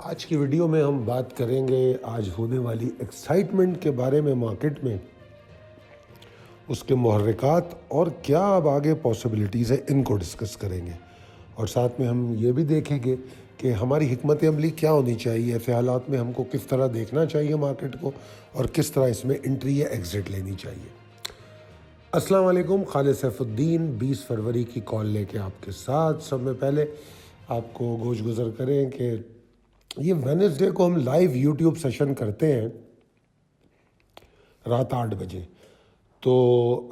आज की वीडियो में हम बात करेंगे आज होने वाली एक्साइटमेंट के बारे में मार्केट में, उसके मुहर्रिकात और क्या अब आगे पॉसिबिलिटीज़ है, इनको डिस्कस करेंगे। और साथ में हम ये भी देखेंगे कि हमारी हिकमत अमली क्या होनी चाहिए, ऐसे हालात में हमको किस तरह देखना चाहिए मार्केट को और किस तरह इसमें एंट्री या एग्ज़िट लेनी चाहिए। अस्सलाम वालेकुम, खालिद सैफुद्दीन 20 फरवरी की कॉल लेके आपके साथ। सब में पहले आपको गोश गुज़र करें कि ये वेडनेसडे को हम लाइव यूट्यूब सेशन करते हैं रात 8 बजे। तो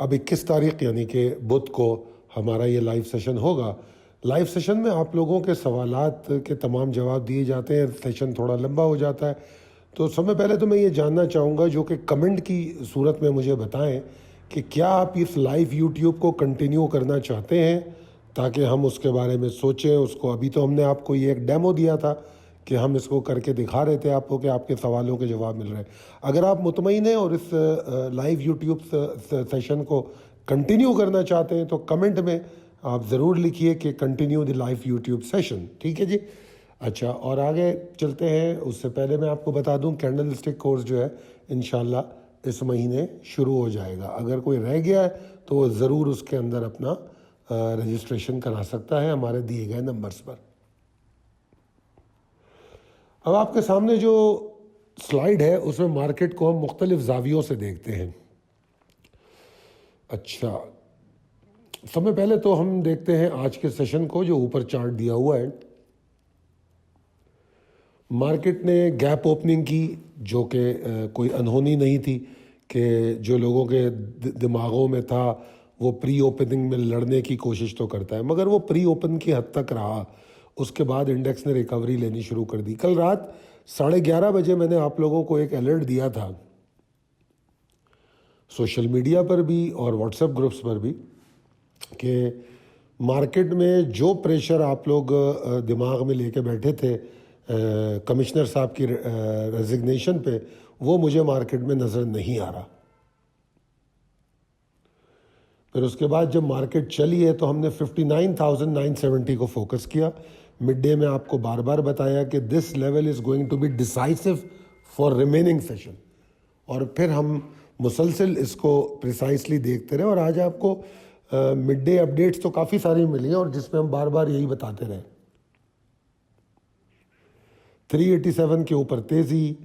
अब 21 तारीख यानी कि बुध को हमारा ये लाइव सेशन होगा। लाइव सेशन में आप लोगों के सवालात के तमाम जवाब दिए जाते हैं। सेशन थोड़ा लंबा हो जाता है, तो सबसे पहले तो मैं ये जानना चाहूँगा जो कि कमेंट की सूरत में मुझे बताएं कि क्या आप इस लाइव यूट्यूब को कंटिन्यू करना चाहते हैं, ताकि हम उसके बारे में सोचें। उसको अभी तो हमने आपको ये एक डेमो दिया था कि हम इसको करके दिखा रहे थे आपको कि आपके सवालों के जवाब मिल रहे हैं। अगर आप मुतमईन हैं और इस लाइव यूट्यूब सेशन को कंटिन्यू करना चाहते हैं तो कमेंट में आप ज़रूर लिखिए कि continue the live YouTube session. ठीक है जी। अच्छा, और आगे चलते हैं। उससे पहले मैं आपको बता दूं कैंडल स्टिक कोर्स जो है इंशाल्लाह इस महीने शुरू हो जाएगा। अगर कोई रह गया है तो वो ज़रूर उसके अंदर अपना रजिस्ट्रेशन करा सकता है हमारे दिए गए नंबर्स पर। अब आपके सामने जो स्लाइड है उसमें मार्केट को हम मुख्तलिफ जावियों से देखते हैं। अच्छा, सबसे पहले तो हम देखते हैं आज के सेशन को, जो ऊपर चार्ट दिया हुआ है। मार्केट ने गैप ओपनिंग की, जो कि कोई अनहोनी नहीं थी कि जो लोगों के दिमागों में था वो प्री ओपनिंग में लड़ने की कोशिश तो करता है, मगर वो प्री ओपन की हद तक रहा। उसके बाद इंडेक्स ने रिकवरी लेनी शुरू कर दी। कल रात 11:30 बजे मैंने आप लोगों को एक अलर्ट दिया था सोशल मीडिया पर भी और व्हाट्सएप ग्रुप्स पर भी कि मार्केट में जो प्रेशर आप लोग दिमाग में लेके बैठे थे कमिश्नर साहब की रेजिग्नेशन पे, वो मुझे मार्केट में नज़र नहीं आ रहा। फिर उसके बाद जब मार्केट चली है तो हमने 59,970 को फोकस किया। मिड डे में आपको बार बार बताया कि this level is going to be decisive for remaining session, और फिर हम मुसलसल इसको प्रिसाइसली देखते रहे। और आज आपको मिड डे अपडेट्स तो काफ़ी सारी मिली हैं और जिसमें हम बार बार यही बताते रहे। 387 के ऊपर तेज़ी,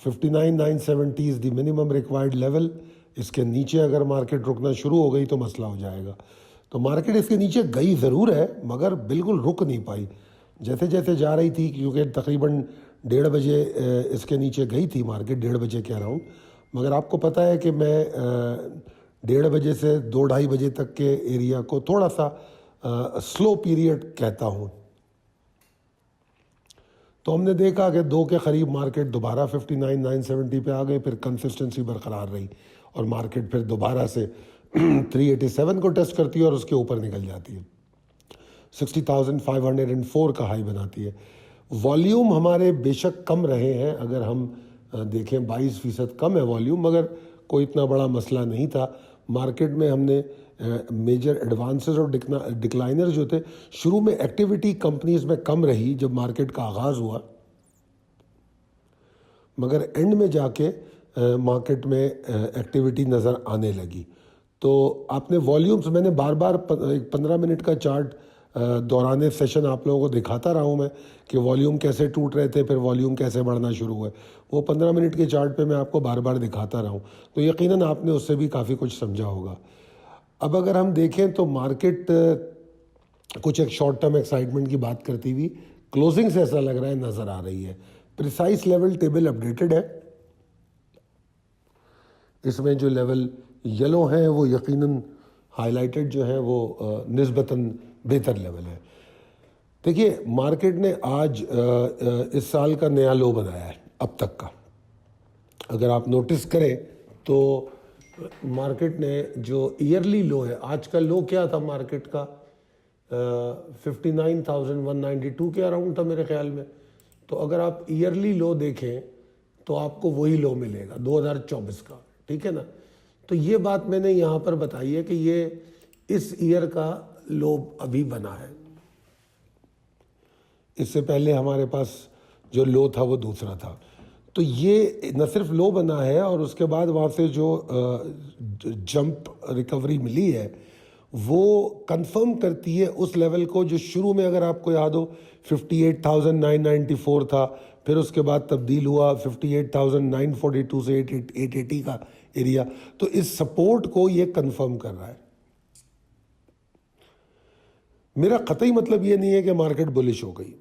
59,970 is the minimum required level. इसके नीचे अगर मार्केट रुकना शुरू हो गई तो मसला हो जाएगा। तो मार्केट इसके नीचे गई ज़रूर है मगर बिल्कुल रुक नहीं पाई। जैसे जैसे जा रही थी, क्योंकि तकरीबन 1:30 बजे इसके नीचे गई थी मार्केट, 1:30 बजे के अराउंड। मगर आपको पता है कि मैं 1:30 बजे से 2-2:30 बजे तक के एरिया को थोड़ा सा स्लो पीरियड कहता हूँ। तो हमने देखा कि 2 के करीब मार्केट दोबारा 59,970 पे आ गए, फिर कंसिस्टेंसी बरकरार रही और मार्केट फिर दोबारा से 387 को टेस्ट करती है और उसके ऊपर निकल जाती है, 60,504 का हाई बनाती है। वॉल्यूम हमारे बेशक कम रहे हैं, अगर हम देखें 22% कम है वॉल्यूम, मगर कोई इतना बड़ा मसला नहीं था। मार्केट में हमने मेजर एडवांसेस और डिक्लाइनर जो थे, शुरू में एक्टिविटी कंपनीज में कम रही जब मार्केट का आगाज़ हुआ, मगर एंड में जाके मार्केट में एक्टिविटी नज़र आने लगी। तो आपने वॉल्यूम्स, मैंने बार बार 15 मिनट का चार्ट दौरान सेशन आप लोगों को दिखाता रहा हूँ मैं कि वॉल्यूम कैसे टूट रहे थे, फिर वॉल्यूम कैसे बढ़ना शुरू हुए। वो 15 मिनट के चार्ट पे मैं आपको बार बार दिखाता रहा हूँ, तो यकीनन आपने उससे भी काफ़ी कुछ समझा होगा। अब अगर हम देखें तो मार्केट कुछ एक शॉर्ट टर्म एक्साइटमेंट की बात करती हुई क्लोजिंग से ऐसा लग रहा है नज़र आ रही है। प्रिसाइस लेवल टेबल अपडेटेड है। इसमें जो लेवल येलो हैं वो यकीनन हाईलाइटेड जो है वो निस्बतन बेहतर लेवल है। देखिए, मार्केट ने आज इस साल का नया लो बनाया है अब तक का। अगर आप नोटिस करें तो मार्केट ने जो ईयरली लो है, आज का लो क्या था मार्केट का, 59,192 के अराउंड था मेरे ख्याल में। तो अगर आप ईयरली लो देखें तो आपको वही लो मिलेगा 2024 का, ठीक है ना। तो ये बात मैंने यहाँ पर बताई है कि ये इस ईयर का लो अभी बना है। इससे पहले हमारे पास जो लो था वो दूसरा था। तो ये न सिर्फ लो बना है और उसके बाद वहाँ से जो जंप रिकवरी मिली है वो कंफर्म करती है उस लेवल को जो शुरू में, अगर आपको याद हो, 58,994 था, फिर उसके बाद तब्दील हुआ 58,942 से 880 का एरिया। तो इस सपोर्ट को ये कंफर्म कर रहा है। मेरा कतई मतलब ये नहीं है कि मार्केट बुलिश हो गई,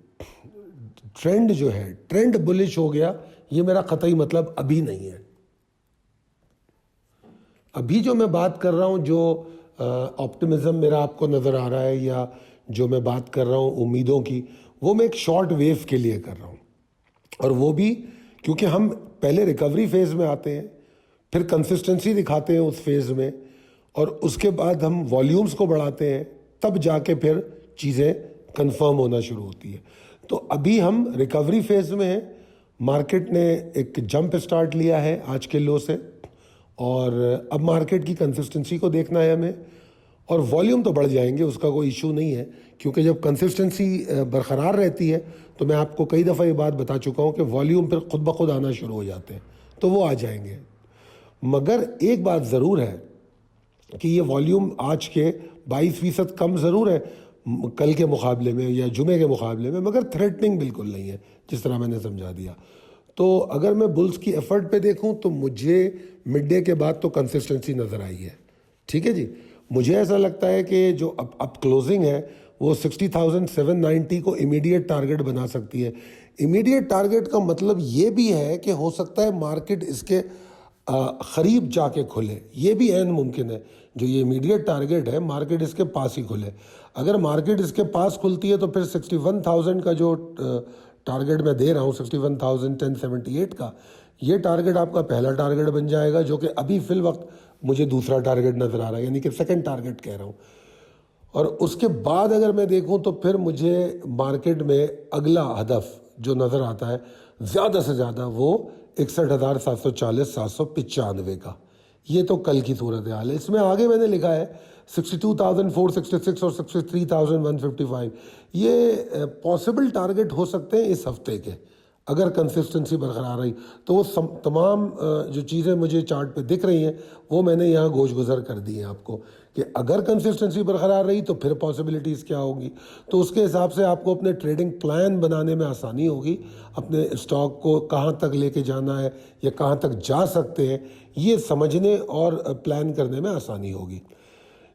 ट्रेंड जो है, ट्रेंड बुलिश हो गया, ये मेरा कतई मतलब अभी नहीं है। अभी जो मैं बात कर रहा हूं, जो ऑप्टिमिज्म मेरा आपको नज़र आ रहा है या जो मैं बात कर रहा हूं उम्मीदों की, वो मैं एक शॉर्ट वेव के लिए कर रहा हूं। और वो भी क्योंकि हम पहले रिकवरी फेज में आते हैं, फिर कंसिस्टेंसी दिखाते हैं उस फेज में, और उसके बाद हम वॉल्यूम्स को बढ़ाते हैं, तब जाके फिर चीज़ें कंफर्म होना शुरू होती है। तो अभी हम रिकवरी फेज में हैं। मार्केट ने एक जंप स्टार्ट लिया है आज के लो से, और अब मार्केट की कंसिस्टेंसी को देखना है हमें। और वॉल्यूम तो बढ़ जाएंगे, उसका कोई इशू नहीं है, क्योंकि जब कंसिस्टेंसी बरकरार रहती है तो मैं आपको कई दफ़ा ये बात बता चुका हूँ कि वॉल्यूम फिर खुद ब खुद आना शुरू हो जाते हैं, तो वो आ जाएंगे। मगर एक बात ज़रूर है कि ये वॉल्यूम आज के 22% कम ज़रूर है कल के मुकाबले में या जुमे के मुकाबले में, मगर थ्रेटनिंग बिल्कुल नहीं है, जिस तरह मैंने समझा दिया। तो अगर मैं बुल्स की एफर्ट पे देखूं तो मुझे मिड डे के बाद तो कंसिस्टेंसी नज़र आई है। ठीक है जी, मुझे ऐसा लगता है कि जो अब क्लोजिंग है वो 60,790 को इमीडिएट टारगेट बना सकती है। इमीडिएट टारगेट का मतलब ये भी है कि हो सकता है मार्केट इसके करीब जाके खुले, ये भी ऐन मुमकिन है। जो ये इमीडिएट टारगेट है, मार्केट इसके पास ही खुले। अगर मार्केट इसके पास खुलती है तो फिर 61,000 का जो टारगेट मैं दे रहा हूँ, 61,1078 का, ये टारगेट आपका पहला टारगेट बन जाएगा, जो कि अभी फिल वक्त मुझे दूसरा टारगेट नज़र आ रहा है, यानी कि सेकंड टारगेट कह रहा हूँ। और उसके बाद अगर मैं देखूं तो फिर मुझे मार्केट में अगला हदफ जो नज़र आता है ज़्यादा से ज़्यादा वो 61,740 795 का। ये तो कल की सूरत हाल है। इसमें आगे मैंने लिखा है 62,466 और 63,155, ये पॉसिबल टारगेट हो सकते हैं इस हफ्ते के, अगर कंसिस्टेंसी बरकरार रही तो। वो तमाम जो चीज़ें मुझे चार्ट पे दिख रही हैं वो मैंने यहाँ गोश गुजर कर दी हैं आपको, कि अगर कंसिस्टेंसी बरकरार रही तो फिर पॉसिबिलिटीज़ क्या होगी। तो उसके हिसाब से आपको अपने ट्रेडिंग प्लान बनाने में आसानी होगी, अपने स्टॉक को कहाँ तक लेके जाना है या कहाँ तक जा सकते हैं, ये समझने और प्लान करने में आसानी होगी।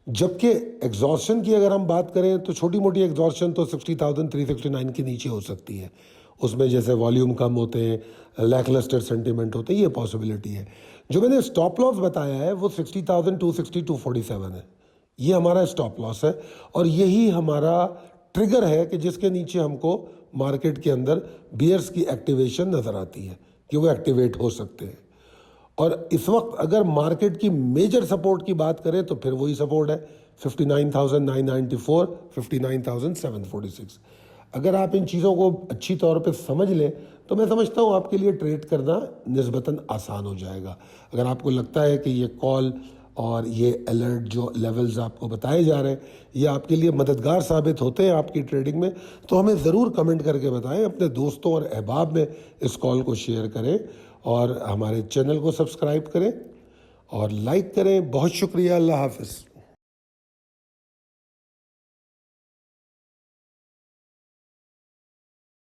जबकि एग्जॉर्शन की अगर हम बात करें तो छोटी मोटी एग्जॉर्शन तो 60,369 के नीचे हो सकती है। उसमें जैसे वॉल्यूम कम होते हैं, लैकलस्टर सेंटिमेंट होते हैं, ये पॉसिबिलिटी है। जो मैंने स्टॉप लॉस बताया है वो 60,260 247 है, ये हमारा स्टॉप लॉस है। और यही हमारा ट्रिगर है कि जिसके नीचे हमको मार्केट के अंदर बियर्स की एक्टिवेशन नज़र आती है कि वो एक्टिवेट हो सकते हैं। और इस वक्त अगर मार्केट की मेजर सपोर्ट की बात करें तो फिर वही सपोर्ट है 59,994, 59,746। अगर आप इन चीज़ों को अच्छी तौर पे समझ लें तो मैं समझता हूँ आपके लिए ट्रेड करना निस्बतन आसान हो जाएगा। अगर आपको लगता है कि ये कॉल और ये अलर्ट जो लेवल्स आपको बताए जा रहे हैं ये आपके लिए मददगार साबित होते हैं आपकी ट्रेडिंग में, तो हमें ज़रूर कमेंट करके बताएं। अपने दोस्तों और अहबाब में इस कॉल को शेयर करें और हमारे चैनल को सब्सक्राइब करें और लाइक करें। बहुत शुक्रिया। अल्लाह हाफ़िज़।